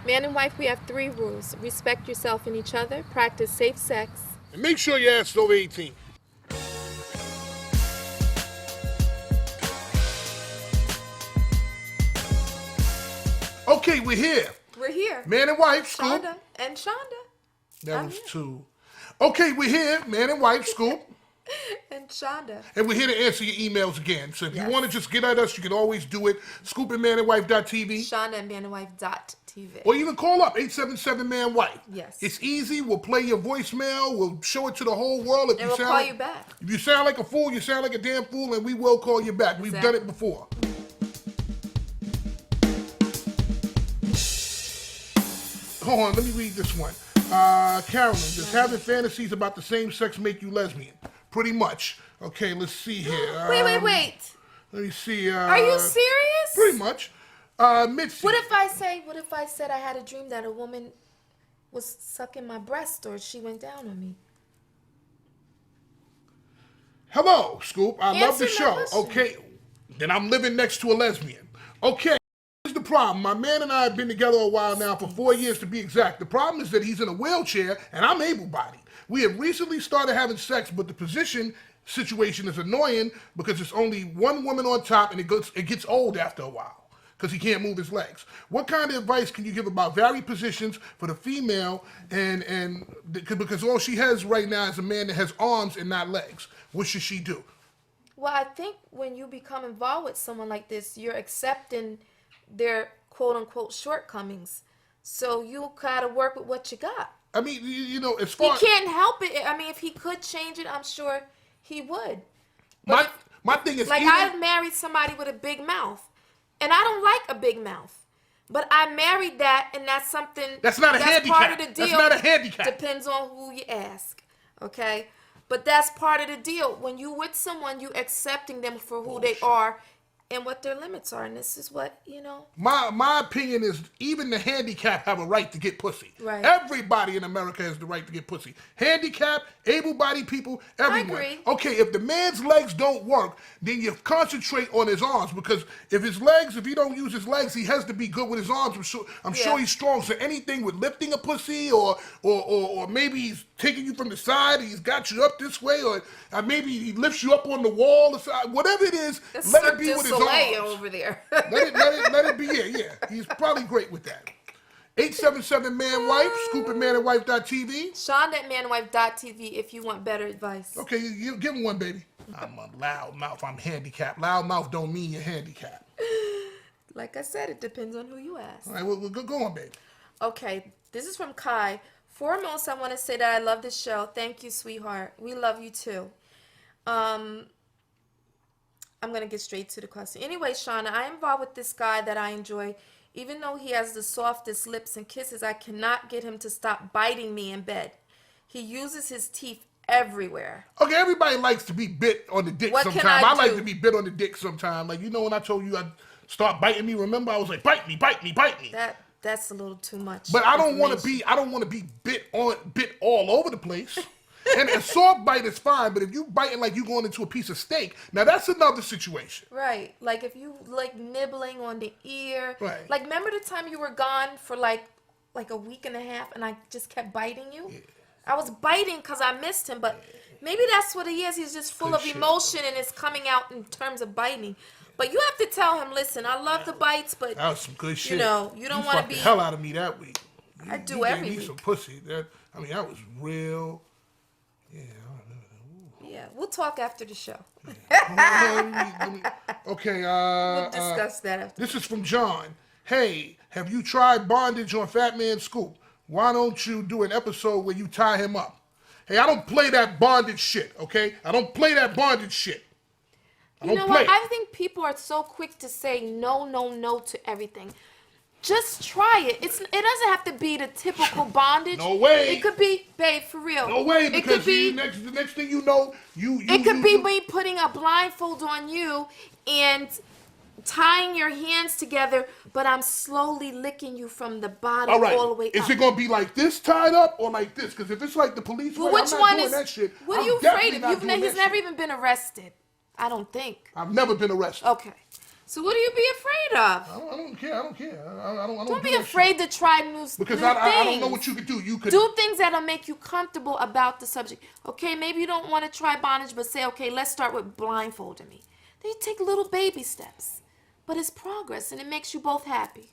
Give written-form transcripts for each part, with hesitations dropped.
Man and wife, we have 3 rules. Respect yourself and each other, practice safe sex. And make sure your ass is over 18. Okay, we're here. We're here. Man and wife, Scoop. Shonda and Shonda. That was 2. Okay, we're here. Man and wife, Scoop. And Shonda. And we're here to answer your emails again. So if Yes. you want to just get at us, you can always do it. Scoop at manandwife.tv. Shonda at manandwife.tv. Or you can call up 877-MAN-WIFE. Yes. It's easy. We'll play your voicemail. We'll show it to the whole world. And we'll call you back. If you sound like a fool, you sound like a damn fool, and we will call you back. We've done it before. Hold on, let me read this one. Carolyn, does having fantasies about the same sex make you lesbian? Pretty much. Okay, let's see here. Wait. Let me see. Are you serious? Pretty much. Mitzi. What if I said I had a dream that a woman was sucking my breast or she went down on me? Hello, Scoop. I love Answer the show. my question. Okay, then I'm living next to a lesbian. Okay, here's the problem. My man and I have been together a while now, for 4 years to be exact. The problem is that he's in a wheelchair and I'm able-bodied. We have recently started having sex, but the position situation is annoying because it's only one woman on top and it gets old after a while because he can't move his legs. What kind of advice can you give about varied positions for the female and because all she has right now is a man that has arms and not legs? What should she do? Well, I think when you become involved with someone like this, you're accepting their quote-unquote shortcomings. So you gotta work with what you got. I mean, you know, as far He can't help it. I mean, if he could change it, I'm sure he would. But my thing is, like, I married somebody with a big mouth, and I don't like a big mouth. But I married that, and that's something that's not a handicap. Part of the deal. That's not a handicap. Depends on who you ask. Okay? But that's part of the deal. When you with someone, you accepting them for who they are and what their limits are. And this is what, you know. My opinion is even the handicapped have a right to get pussy. Right. Everybody in America has the right to get pussy. Handicapped, able-bodied people, everyone. I agree. Okay, if the man's legs don't work, then you concentrate on his arms because if he don't use his legs, he has to be good with his arms. I'm sure he's strong. So anything with lifting a pussy or maybe he's taking you from the side, he's got you up this way, or maybe he lifts you up on the wall, or side, whatever it is, let it be with his arms. Over there. let it be here, yeah. He's probably great with that. 877-MAN-WIFE, Scoop at manandwife.tv. Shonda at manandwife.tv if you want better advice. Okay, you give him one, baby. I'm a loud mouth. I'm handicapped. Loud mouth don't mean you're handicapped. Like I said, it depends on who you ask. All right, well, go on, baby. Okay, this is from Kai. Foremost, I want to say that I love this show. Thank you, sweetheart. We love you too. I'm going to get straight to the question. Anyway, Shauna, I am involved with this guy that I enjoy. Even though he has the softest lips and kisses, I cannot get him to stop biting me in bed. He uses his teeth everywhere. Okay, everybody likes to be bit on the dick What can sometime. I I like do? to be bit on the dick sometime. Like, you know when I told you I'd start biting me, remember? I was like, bite me, bite me, bite me. That's a little too much. But I don't want to be bit all over the place. And a soft bite is fine, but if you biting like you going into a piece of steak, now that's another situation. Right. Like if you like nibbling on the ear. Right. Like remember the time you were gone for like a week and a half and I just kept biting you? Yeah. I was biting because I missed him, but maybe that's what he is. He's just full of emotion and it's coming out in terms of biting. But you have to tell him, listen, I love the bites, but that was some good shit. You know, you don't want to be the hell out of me that week. I do every week. Some pussy. That was real. Yeah, we'll talk after the show. Okay. We'll discuss that after. This is from John. Hey, have you tried bondage on Fat Man Scoop? Why don't you do an episode where you tie him up? Hey, I don't play that bondage shit, okay? I don't play that bondage shit. You know what? I think people are so quick to say no to everything. Just try it. It doesn't have to be the typical bondage. No way. It could be, babe, for real. No way, because it could be, the next thing you know, it could be me putting a blindfold on you and tying your hands together, but I'm slowly licking you from the bottom all the way up. Is it going to be like this tied up or like this? Because if it's like the police, well, which one is? That shit. What are you afraid of? He's never even been arrested. I don't think. I've never been arrested. Okay. So what do you be afraid of? I don't care. I don't care. I don't Don't be do that afraid shit. to try new things. Because I don't know what you could do. You could do things that'll make you comfortable about the subject. Okay, maybe you don't want to try bondage, but say, okay, let's start with blindfolding me. Then you take little baby steps. But it's progress, and it makes you both happy.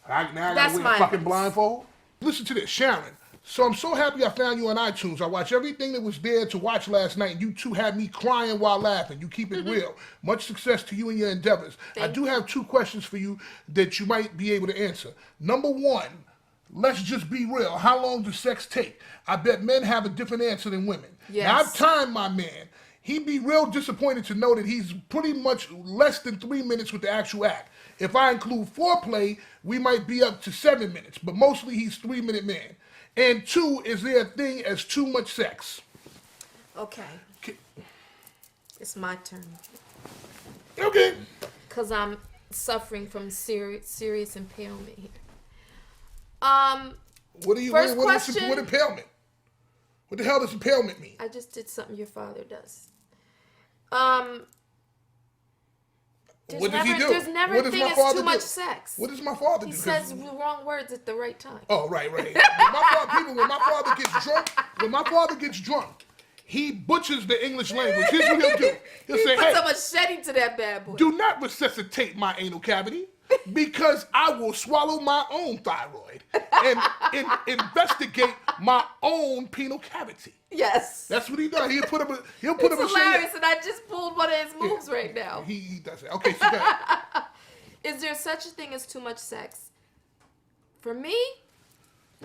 I That's gotta wear my a fucking advice. blindfold. Listen to this, Sharon. So I'm so happy I found you on iTunes. I watched everything that was there to watch last night, and you two had me crying while laughing. You keep it real. Much success to you and your endeavors. I do have 2 questions for you that you might be able to answer. Number 1, let's just be real. How long does sex take? I bet men have a different answer than women. Yes. Now, I've timed my man. He'd be real disappointed to know that he's pretty much less than 3 minutes with the actual act. If I include foreplay, we might be up to 7 minutes, but mostly he's 3-minute man. And 2, is there a thing as too much sex? Okay. It's my turn. Okay. Because I'm suffering from serious impairment here. What do you? First What question. impairment? What the hell does impairment mean? I just did something your father does. What does he do? There's never What a does thing my as father too much do? sex. What does my father He do? says the wrong words at the right time. Oh, right. When my father gets drunk, he butchers the English language. Here's what he'll do. He'll He say, put hey, so much shedding to that bad boy. do not resuscitate my anal cavity because I will swallow my own thyroid and investigate my own penile cavity. Yes. That's what he does. He'll put him It's a hilarious, and I just pulled one of his moves right now. He does it. Okay, so go ahead. Is there such a thing as too much sex? For me,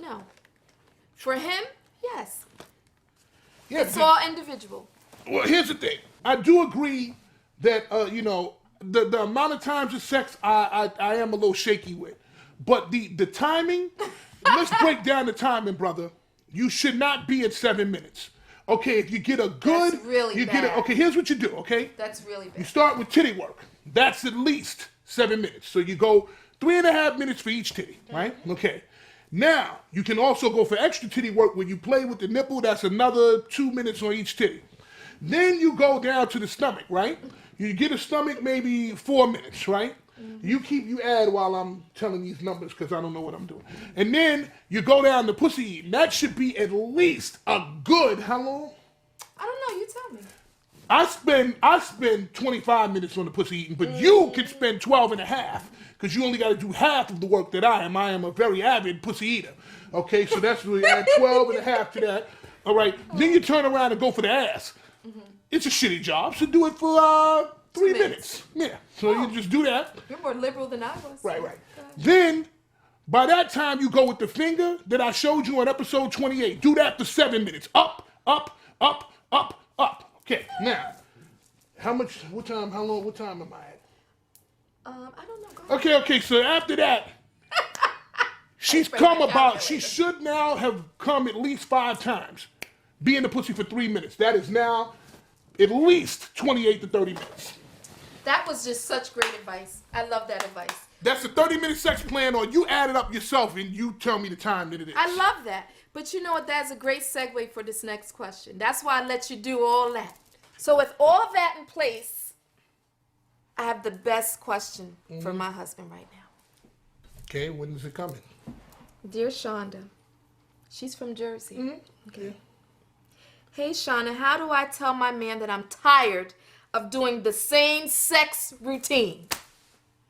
no. For him, yes. Yeah, It's all individual. well, here's the thing. I do agree that the amount of times of sex I am a little shaky with, but the timing. Let's break down the timing, brother. You should not be at 7 minutes. Okay, if you get a good, That's really you get bad. okay. Here's what you do. Okay, That's really you bad. start with titty work. That's at least 7 minutes. So you go 3.5 minutes for each titty, right? Okay. Now you can also go for extra titty work where you play with the nipple. That's another 2 minutes on each titty. Then you go down to the stomach, right? You get a stomach maybe 4 minutes, right? You add while I'm telling these numbers because I don't know what I'm doing. And then you go down to pussy eating. That should be at least a good, how long? I don't know. You tell me. I spend 25 minutes on the pussy eating, but you can spend 12 and a half because you only got to do half of the work that I am. I am a very avid pussy eater. Okay, so that's really add 12 and a half to that. All right, then you turn around and go for the ass. It's a shitty job, so do it for 3 minutes. Yeah, so you just do that. You're more liberal than I was. Right. Then, by that time, you go with the finger that I showed you on episode 28. Do that for 7 minutes. Up. Okay, now, what time am I at? I don't know. Go ahead. Okay, so after that, she should now have come at least 5 times. Be in the pussy for 3 minutes. That is now at least 28 to 30 minutes. That was just such great advice. I love that advice. That's a 30-minute sex plan, or you add it up yourself and you tell me the time that it is. I love that. But you know what? That's a great segue for this next question. That's why I let you do all that. So with all that in place, I have the best question for my husband right now. Okay, when is it coming? Dear Shonda, she's from Jersey. Okay. Hey Shonda, how do I tell my man that I'm tired of doing the same sex routine?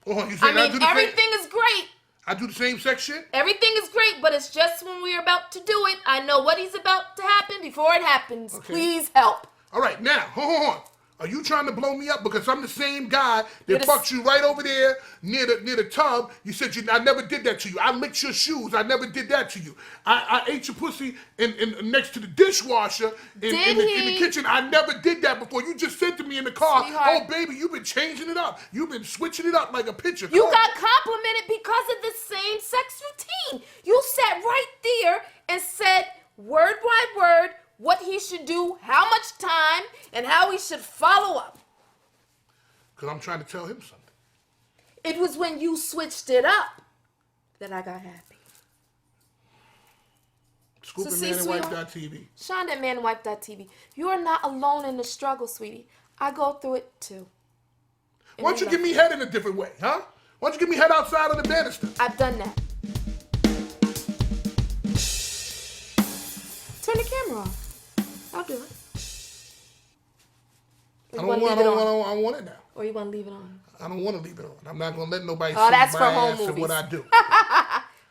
Oh, you I mean, everything is great. I do the same sex shit? Everything is great, but it's just when we're about to do it. I know what is about to happen before it happens. Okay. Please help. All right, now, hold on. Are you trying to blow me up because I'm the same guy that Yes. fucked you right over there near the tub? You said I never did that to you. I licked your shoes. I never did that to you. I ate your pussy in next to the dishwasher in the kitchen. I never did that before. You just said to me in the car, Sweetheart. "Oh baby, you've been changing it up. You've been switching it up like a picture." You got complimented because of the same sex routine. You sat right there and said word by word what he should do, how much time, and how he should follow up. Because I'm trying to tell him something. It was when you switched it up that I got happy. Scoop and see, Man and sweetheart, Wife.tv. Shonda at manandwife.tv. You are not alone in the struggle, sweetie. I go through it too. Why don't you give me head in a different way, huh? Why don't you give me head outside of the banister? I've done that. Turn the camera off. I'll do it. I don't want it now. Or you want to leave it on? I don't want to leave it on. I'm not going to let nobody see that's my for home ass and movies. what I do. You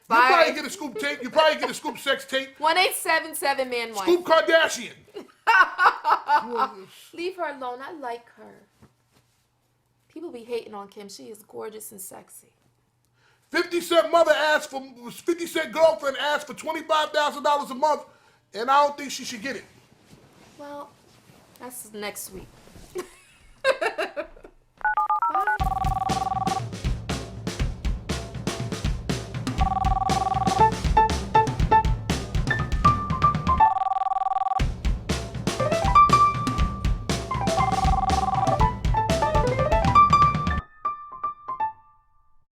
probably get a scoop tape. You probably get a scoop sex tape. 1877 man wife. Scoop Kardashian. Leave her alone. I like her. People be hating on Kim. She is gorgeous and sexy. 50 Cent mother asked for, 50 Cent girlfriend asked for $25,000 a month, and I don't think she should get it. Well, that's next week.